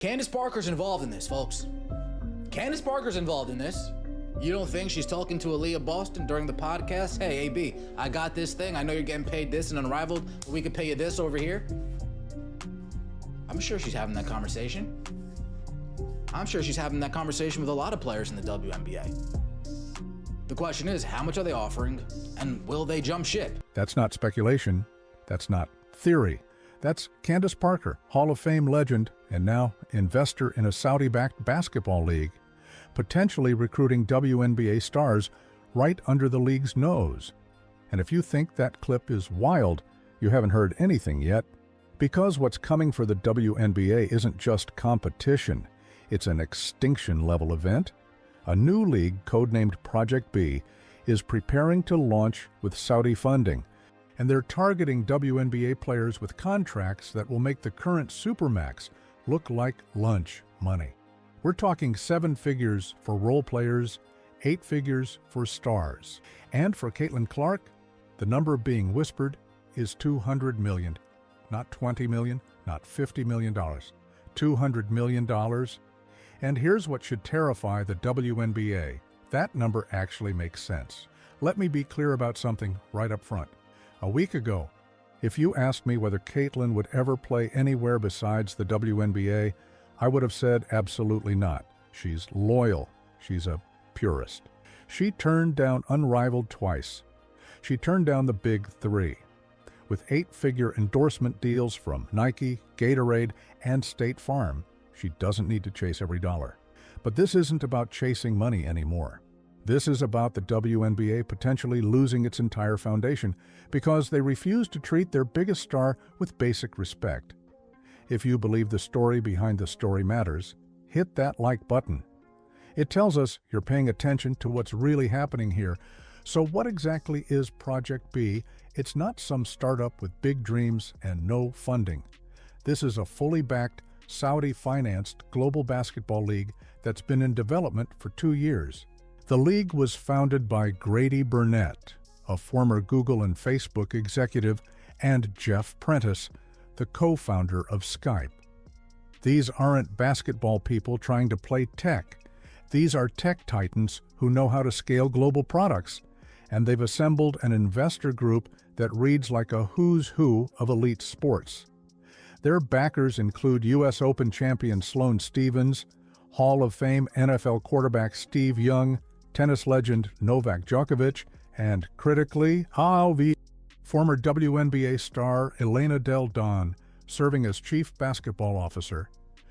Candace Parker's involved in this, folks. Candace Parker's involved in this. You don't think she's talking to Aaliyah Boston during the podcast? Hey, AB, I got this thing. I know you're getting paid this and Unrivaled, but we could pay you this over here. I'm sure she's having that conversation. I'm sure she's having that conversation with a lot of players in the WNBA. The question is, how much are they offering, and will they jump ship? That's not speculation. That's not theory. That's Candace Parker, Hall of Fame legend, and now investor in a Saudi-backed basketball league, potentially recruiting WNBA stars right under the league's nose. And if you think that clip is wild, you haven't heard anything yet. Because what's coming for the WNBA isn't just competition, it's an extinction-level event. A new league, codenamed Project B, is preparing to launch with Saudi funding, and they're targeting WNBA players with contracts that will make the current supermax look like lunch money. We're talking 7 figures for role players, 8 figures for stars. And for Caitlin Clark, the number being whispered is $200 million. Not $20 million, not $50 million, $200 million. And here's what should terrify the WNBA. That number actually makes sense. Let me be clear about something right up front. A week ago, if you asked me whether Caitlin would ever play anywhere besides the WNBA, I would have said absolutely not. She's loyal. She's a purist. She turned down Unrivaled twice. She turned down the big 3. With 8-figure endorsement deals from Nike, Gatorade, and State Farm, she doesn't need to chase every dollar. But this isn't about chasing money anymore. This is about the WNBA potentially losing its entire foundation because they refuse to treat their biggest star with basic respect. If you believe the story behind the story matters, hit that like button. It tells us you're paying attention to what's really happening here. So what exactly is Project B? It's not some startup with big dreams and no funding. This is a fully backed, Saudi-financed global basketball league that's been in development for 2 years. The league was founded by Grady Burnett, a former Google and Facebook executive, and Jeff Prentice, the co-founder of Skype. These aren't basketball people trying to play tech. These are tech titans who know how to scale global products, and they've assembled an investor group that reads like a who's who of elite sports. Their backers include U.S. Open champion Sloane Stephens, Hall of Fame NFL quarterback Steve Young, tennis legend Novak Djokovic, and critically, former WNBA star Elena Del Don, serving as chief basketball officer.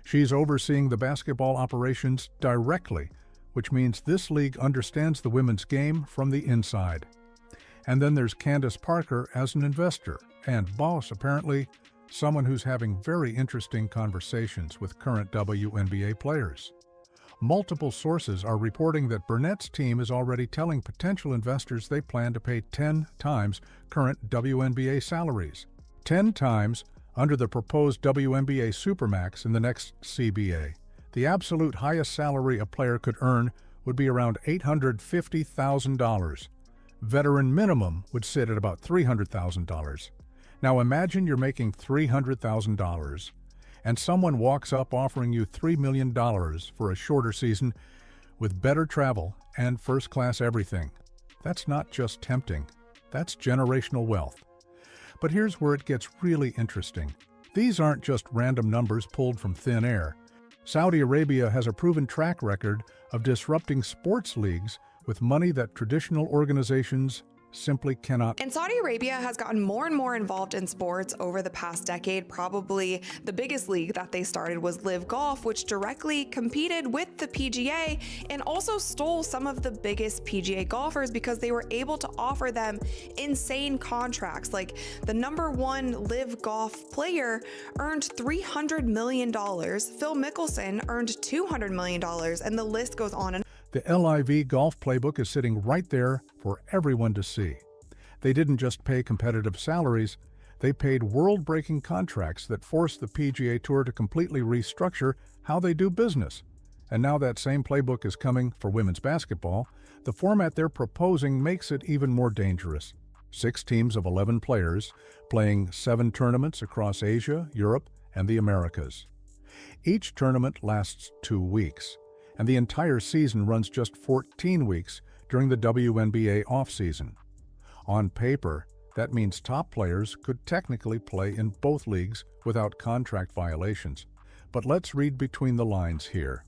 She's overseeing the basketball operations directly, which means this league understands the women's game from the inside. And then there's Candace Parker as an investor, and boss, apparently, someone who's having very interesting conversations with current WNBA players. Multiple sources are reporting that Burnett's team is already telling potential investors they plan to pay 10 times current WNBA salaries. 10 times under the proposed WNBA supermax in the next CBA. The absolute highest salary a player could earn would be around $850,000. Veteran minimum would sit at about $300,000. Now imagine you're making $300,000 and someone walks up offering you $3 million for a shorter season with better travel and first-class everything. That's not just tempting. That's generational wealth. But here's where it gets really interesting. These aren't just random numbers pulled from thin air. Saudi Arabia has a proven track record of disrupting sports leagues with money that traditional organizations simply cannot. And Saudi Arabia has gotten more and more involved in sports over the past decade. Probably the biggest league that they started was Live Golf, which directly competed with the PGA and also stole some of the biggest PGA golfers because they were able to offer them insane contracts. Like the #1 Live Golf player earned $300 million. Phil Mickelson earned $200 million, and the list goes on and The LIV golf playbook is sitting right there for everyone to see. They didn't just pay competitive salaries, they paid world-breaking contracts that forced the PGA Tour to completely restructure how they do business. And now that same playbook is coming for women's basketball. The format they're proposing makes it even more dangerous. 6 teams of 11 players playing 7 tournaments across Asia, Europe, and the Americas. Each tournament lasts 2 weeks, and the entire season runs just 14 weeks during the WNBA offseason. On paper, that means top players could technically play in both leagues without contract violations. But let's read between the lines here.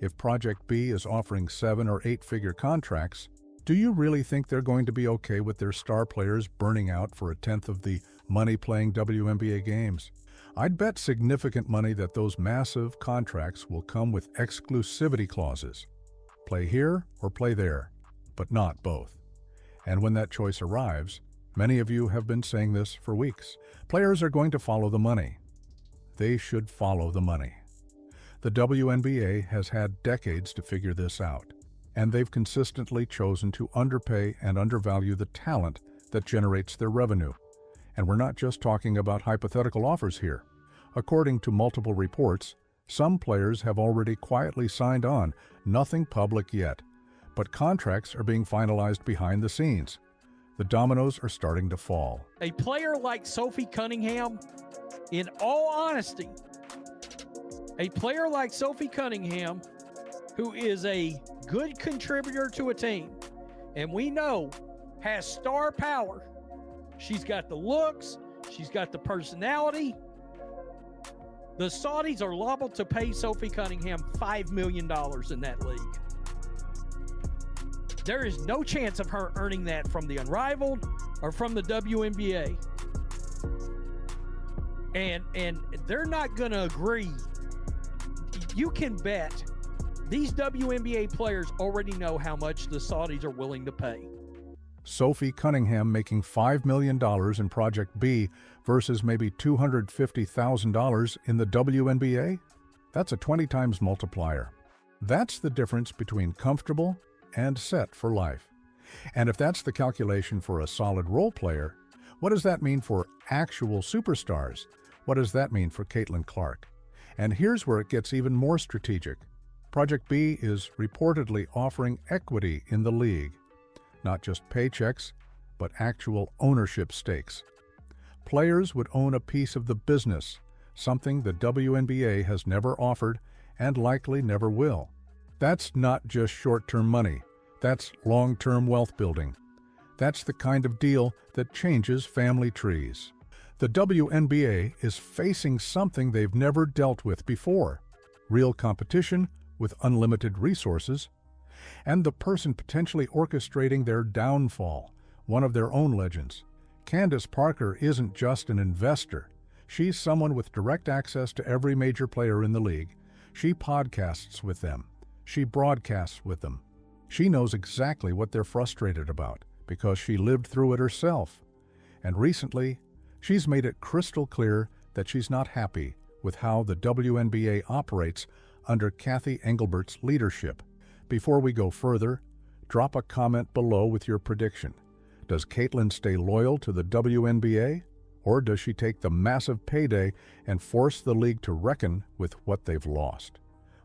If Project B is offering 7- or 8-figure contracts, do you really think they're going to be okay with their star players burning out for a tenth of the money playing WNBA games? I'd bet significant money that those massive contracts will come with exclusivity clauses. Play here or play there, but not both. And when that choice arrives, many of you have been saying this for weeks, players are going to follow the money. They should follow the money. The WNBA has had decades to figure this out, and they've consistently chosen to underpay and undervalue the talent that generates their revenue. And we're not just talking about hypothetical offers here. According to multiple reports, some players have already quietly signed on, nothing public yet, but contracts are being finalized behind the scenes. The dominoes are starting to fall. A player like Sophie Cunningham, in all honesty, a player like Sophie Cunningham, who is a good contributor to a team, and we know has star power. She's got the looks, she's got the personality. The Saudis are liable to pay Sophie Cunningham $5 million in that league. There is no chance of her earning that from the Unrivaled or from the WNBA. And they're not going to agree. You can bet these WNBA players already know how much the Saudis are willing to pay. Sophie Cunningham making $5 million in Project B versus maybe $250,000 in the WNBA? That's a 20 times multiplier. That's the difference between comfortable and set for life. And if that's the calculation for a solid role player, what does that mean for actual superstars? What does that mean for Caitlin Clark? And here's where it gets even more strategic. Project B is reportedly offering equity in the league. Not just paychecks, but actual ownership stakes. Players would own a piece of the business, something the WNBA has never offered and likely never will. That's not just short-term money. That's long-term wealth building. That's the kind of deal that changes family trees. The WNBA is facing something they've never dealt with before: real competition with unlimited resources, and the person potentially orchestrating their downfall, one of their own legends. Candace Parker isn't just an investor. She's someone with direct access to every major player in the league. She podcasts with them. She broadcasts with them. She knows exactly what they're frustrated about because she lived through it herself. And recently, she's made it crystal clear that she's not happy with how the WNBA operates under Cathy Engelbert's leadership. Before we go further, drop a comment below with your prediction. Does Caitlin stay loyal to the WNBA, or does she take the massive payday and force the league to reckon with what they've lost?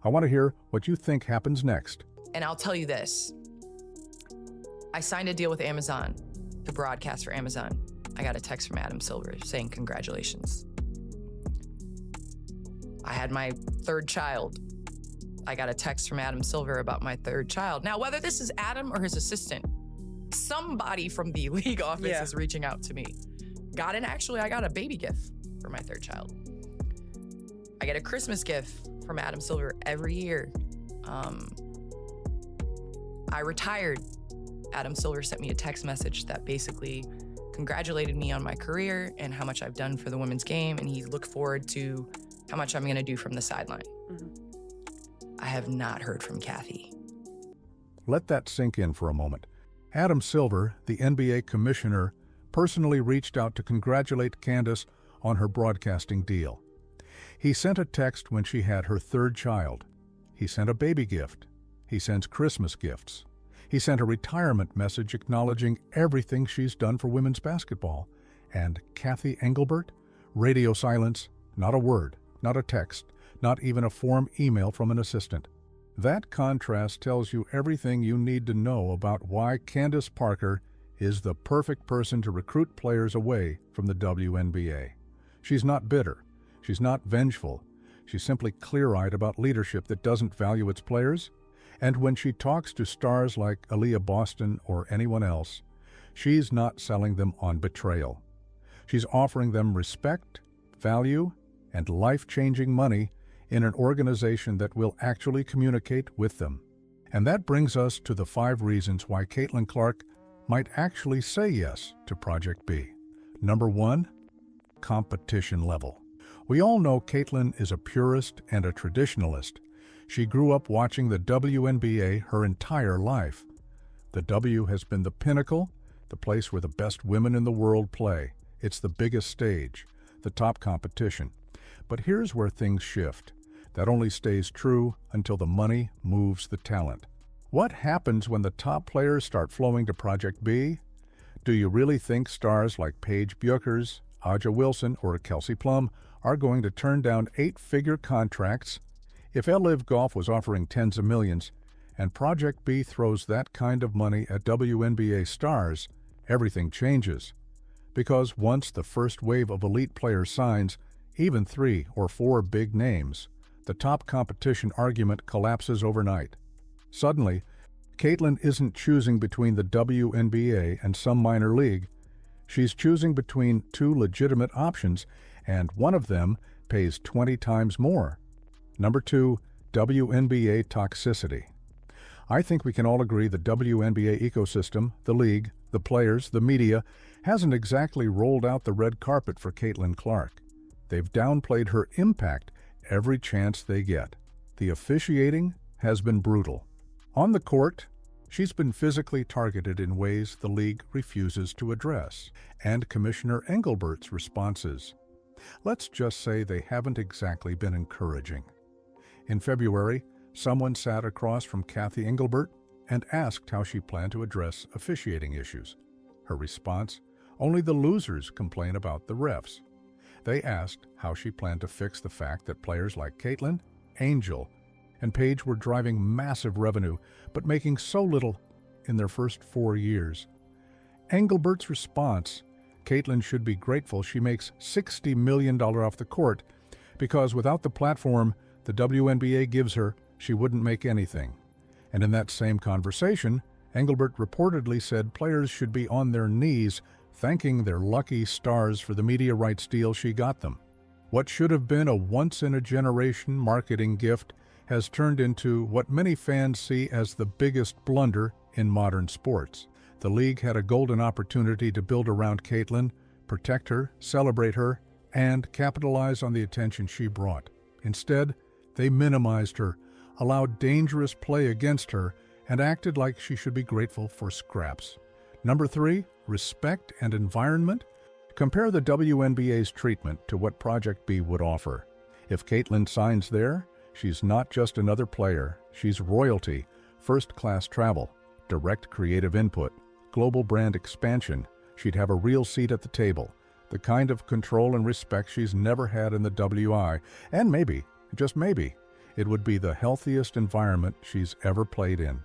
I want to hear what you think happens next. And I'll tell you this. I signed a deal with Amazon to broadcast for Amazon. I got a text from Adam Silver saying congratulations. I had my third child. I got a text from Adam Silver about my third child. Now, whether this is Adam or his assistant, somebody from the league office is reaching out to me. I got a baby gift for my third child. I get a Christmas gift from Adam Silver every year. I retired. Adam Silver sent me a text message that basically congratulated me on my career and how much I've done for the women's game, and he looked forward to how much I'm going to do from the sideline. Mm-hmm. I have not heard from Cathy. Let that sink in for a moment. Adam Silver, the NBA commissioner, personally reached out to congratulate Candace on her broadcasting deal. He sent a text when she had her third child. He sent a baby gift. He sends Christmas gifts. He sent a retirement message acknowledging everything she's done for women's basketball. And Cathy Engelbert? Radio silence, not a word, not a text, not even a form email from an assistant. That contrast tells you everything you need to know about why Candace Parker is the perfect person to recruit players away from the WNBA. She's not bitter. She's not vengeful. She's simply clear-eyed about leadership that doesn't value its players. And when she talks to stars like Aaliyah Boston or anyone else, she's not selling them on betrayal. She's offering them respect, value, and life-changing money in an organization that will actually communicate with them. And that brings us to the 5 reasons why Caitlin Clark might actually say yes to Project B. Number 1, competition level. We all know Caitlin is a purist and a traditionalist. She grew up watching the WNBA her entire life. The W has been the pinnacle, the place where the best women in the world play. It's the biggest stage, the top competition. But here's where things shift. That only stays true until the money moves the talent. What happens when the top players start flowing to Project B? Do you really think stars like Paige Bueckers, Aja Wilson, or Kelsey Plum are going to turn down 8-figure contracts? If LIV Golf was offering tens of millions, and Project B throws that kind of money at WNBA stars, everything changes. Because once the first wave of elite players signs, even 3 or 4 big names, the top competition argument collapses overnight. Suddenly, Caitlin isn't choosing between the WNBA and some minor league. She's choosing between 2 legitimate options, and one of them pays 20 times more. Number 2, WNBA toxicity. I think we can all agree the WNBA ecosystem, the league, the players, the media, hasn't exactly rolled out the red carpet for Caitlin Clark. They've downplayed her impact every chance they get. The officiating has been brutal. On the court, she's been physically targeted in ways the league refuses to address, and Commissioner Engelbert's responses, let's just say they haven't exactly been encouraging. In February, someone sat across from Kathy Engelbert and asked how she planned to address officiating issues. Her response, only the losers complain about the refs. They asked how she planned to fix the fact that players like Caitlin, Angel, and Paige were driving massive revenue, but making so little in their first 4 years. Engelbert's response, Caitlin should be grateful she makes $60 million off the court, because without the platform the WNBA gives her, she wouldn't make anything. And in that same conversation, Engelbert reportedly said players should be on their knees thanking their lucky stars for the media rights deal she got them. What should have been a once-in-a-generation marketing gift has turned into what many fans see as the biggest blunder in modern sports. The league had a golden opportunity to build around Caitlin, protect her, celebrate her, and capitalize on the attention she brought. Instead, they minimized her, allowed dangerous play against her, and acted like she should be grateful for scraps. Number 3, respect and environment. Compare the WNBA's treatment to what Project B would offer. If Caitlin signs there, she's not just another player. She's royalty, first-class travel, direct creative input, global brand expansion. She'd have a real seat at the table, the kind of control and respect she's never had in the WI, and maybe, just maybe, it would be the healthiest environment she's ever played in,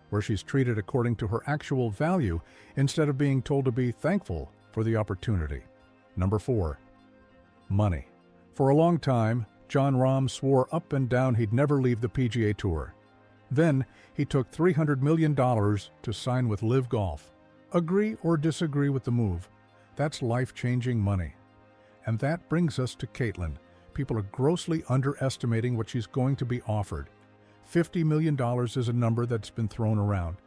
where she's treated according to her actual value instead of being told to be thankful for the opportunity. Number 4, money. For a long time, Jon Rahm swore up and down he'd never leave the PGA Tour. Then he took $300 million to sign with LIV Golf. Agree or disagree with the move, that's life-changing money. And that brings us to Caitlin. People are grossly underestimating what she's going to be offered. $50 million is a number that's been thrown around.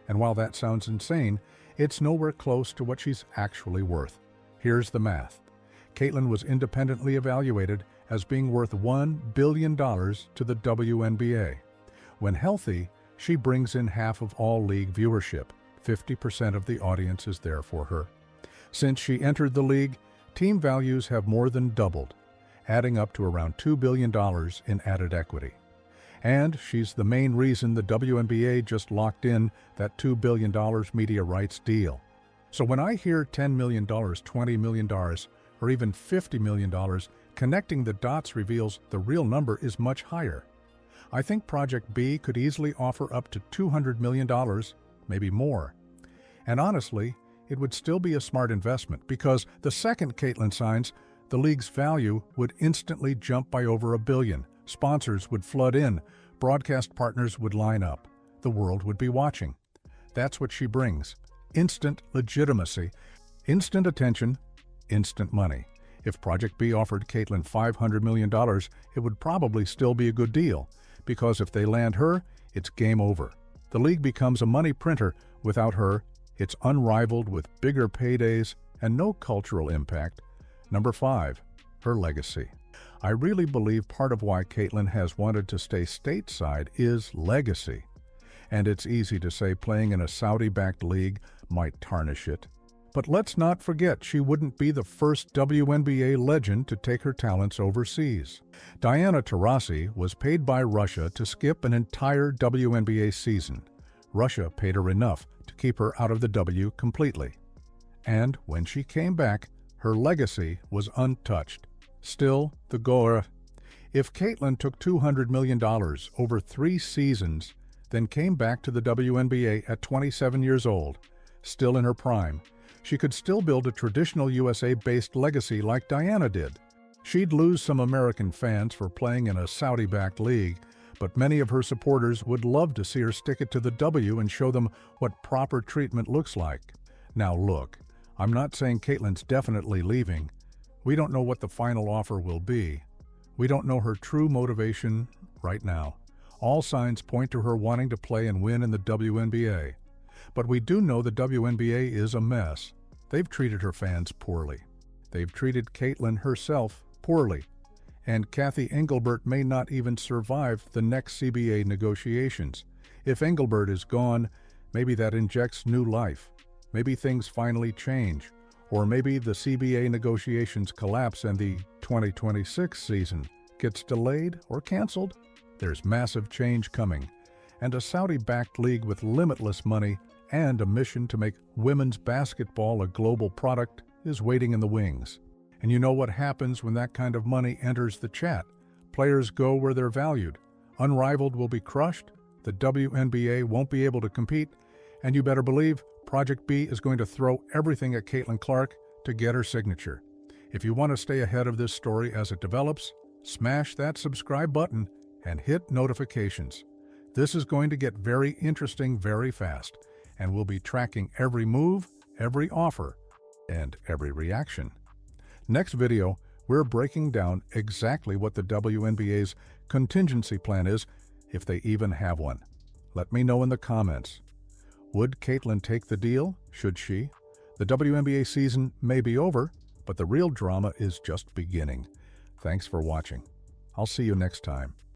And while that sounds insane, it's nowhere close to what she's actually worth. Here's the math. Caitlin was independently evaluated as being worth $1 billion to the WNBA. When healthy, she brings in half of all league viewership. 50% of the audience is there for her. Since she entered the league, team values have more than doubled, adding up to around $2 billion in added equity. And she's the main reason the WNBA just locked in that $2 billion media rights deal. So when I hear $10 million, $20 million, or even $50 million, connecting the dots reveals the real number is much higher. I think Project B could easily offer up to $200 million, maybe more. And honestly, it would still be a smart investment because the second Caitlin signs, The league's value would instantly jump by over $1 billion. Sponsors would flood in. Broadcast partners would line up. The world would be watching. That's what she brings. Instant legitimacy, instant attention, instant money. If Project B offered Caitlyn $500 million, it would probably still be a good deal, because if they land her, it's game over. The league becomes a money printer. Without her, it's unrivaled with bigger paydays and no cultural impact. Number 5, her legacy. I really believe part of why Caitlyn has wanted to stay stateside is legacy. And it's easy to say playing in a Saudi-backed league might tarnish it. But let's not forget she wouldn't be the first WNBA legend to take her talents overseas. Diana Taurasi was paid by Russia to skip an entire WNBA season. Russia paid her enough to keep her out of the W completely. And when she came back, her legacy was untouched. Still, the goal. If Caitlyn took $200 million over 3 seasons, then came back to the WNBA at 27 years old, still in her prime, she could still build a traditional USA-based legacy like Diana did. She'd lose some American fans for playing in a Saudi-backed league, but many of her supporters would love to see her stick it to the W and show them what proper treatment looks like. Now look, I'm not saying Caitlyn's definitely leaving. We don't know what the final offer will be. We don't know her true motivation right now. All signs point to her wanting to play and win in the WNBA. But we do know the WNBA is a mess. They've treated her fans poorly. They've treated Caitlyn herself poorly. And Kathy Engelbert may not even survive the next CBA negotiations. If Engelbert is gone, maybe that injects new life. Maybe things finally change. Or maybe the CBA negotiations collapse and the 2026 season gets delayed or canceled. There's massive change coming. And a Saudi-backed league with limitless money and a mission to make women's basketball a global product is waiting in the wings. And you know what happens when that kind of money enters the chat? Players go where they're valued. Unrivaled will be crushed, the WNBA won't be able to compete, and you better believe Project B is going to throw everything at Caitlyn Clark to get her signature. If you want to stay ahead of this story as it develops, smash that subscribe button and hit notifications. This is going to get very interesting very fast, and we'll be tracking every move, every offer, and every reaction. Next video, we're breaking down exactly what the WNBA's contingency plan is, if they even have one. Let me know in the comments. Would Caitlyn take the deal? Should she? The WNBA season may be over, but the real drama is just beginning. Thanks for watching. I'll see you next time.